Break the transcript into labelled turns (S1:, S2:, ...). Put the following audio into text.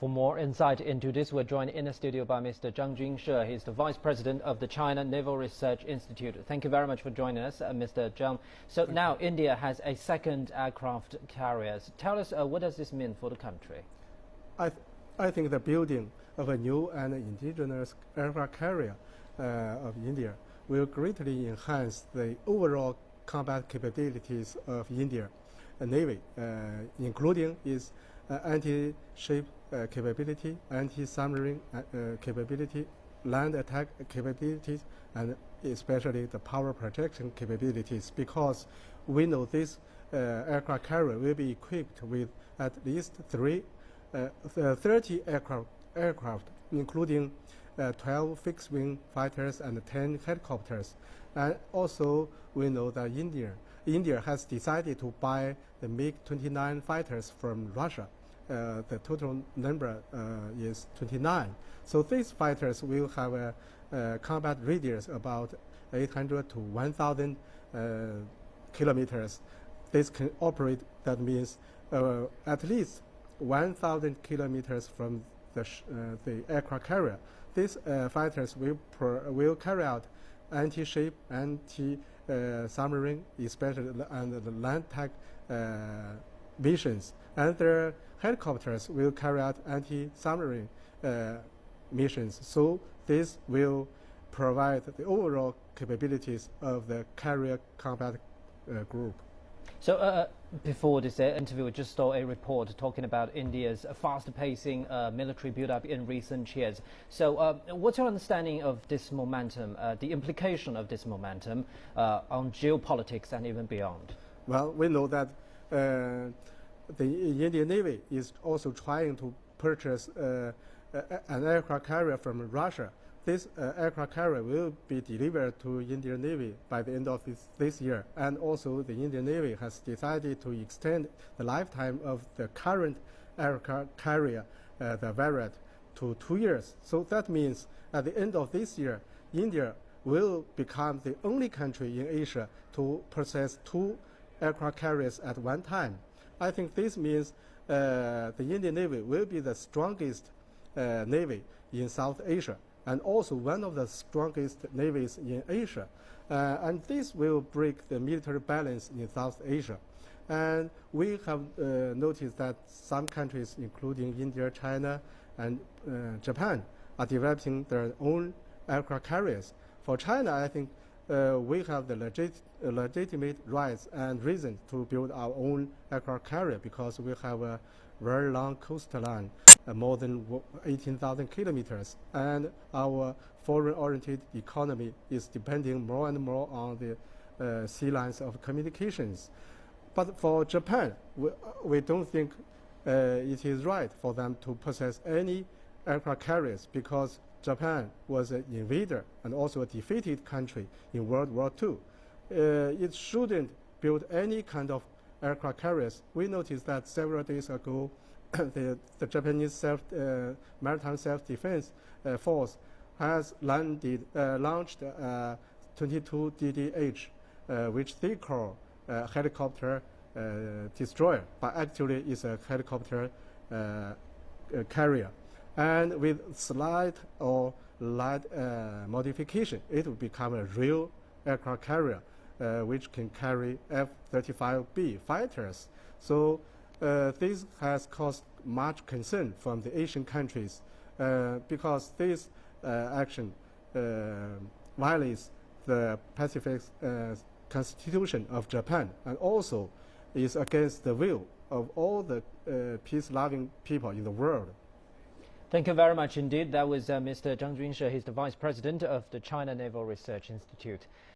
S1: For more insight into this, we're joined in the studio by Mr. Junshe. He's the Vice President of the China Naval Research Institute. Thank you very much for joining us, Mr. Zhang. So now India has a second aircraft carrier. Tell us, what does this mean for the country?
S2: I think the building of a new and indigenous aircraft carrier of India will greatly enhance the overall combat capabilities of India Navy, including its anti-ship capability, anti-submarine capability, land attack capabilities, and especially the power projection capabilities, because we know this aircraft carrier will be equipped with at least 30 aircraft, including 12 fixed-wing fighters and 10 helicopters. And also, we know that India has decided to buy the MiG-29 fighters from Russia. The total number is 29. So these fighters will have a combat radius about 800 to 1,000 kilometers. This can operate, that means at least 1,000 kilometers from the aircraft carrier. These fighters will carry out anti-ship, anti-submarine, especially and the land attack missions. And their helicopters will carry out anti-submarine missions. So this will provide the overall capabilities of the carrier combat group.
S1: So before this interview, we just saw a report talking about India's fast-pacing military build-up in recent years. So what's your understanding of this momentum, the implication of this momentum on geopolitics and even beyond?
S2: Well, we know that the Indian Navy is also trying to purchase an aircraft carrier from Russia. This aircraft carrier will be delivered to Indian Navy by the end of this year. And also the Indian Navy has decided to extend the lifetime of the current aircraft carrier, the Variant, to 2 years. So that means at the end of this year, India will become the only country in Asia to possess 2 aircraft carriers at one time. I think this means the Indian Navy will be the strongest navy in South Asia, and also one of the strongest navies in Asia. And this will break the military balance in South Asia. And we have noticed that some countries, including India, China, and Japan, are developing their own aircraft carriers. For China, I think we have the legitimate rights and reason to build our own aircraft carrier, because we have a very long coastline, more than 18,000 kilometers, and our foreign-oriented economy is depending more and more on the sea lines of communications. But for Japan, we don't think it is right for them to possess any aircraft carriers, because Japan was an invader and also a defeated country in World War II. It shouldn't build any kind of aircraft carriers. We noticed that several days ago, the Japanese maritime self-defense force has launched 22 DDH, which they call helicopter destroyer, but actually is a helicopter carrier. And with slight or light modification, it will become a real aircraft carrier, which can carry F-35B fighters. So this has caused much concern from the Asian countries, because this action violates the Pacific Constitution of Japan, and also is against the will of all the peace-loving people in the world.
S1: Thank you very much indeed. That was Mr. Zhang Junshe. He's the Vice President of the China Naval Research Institute.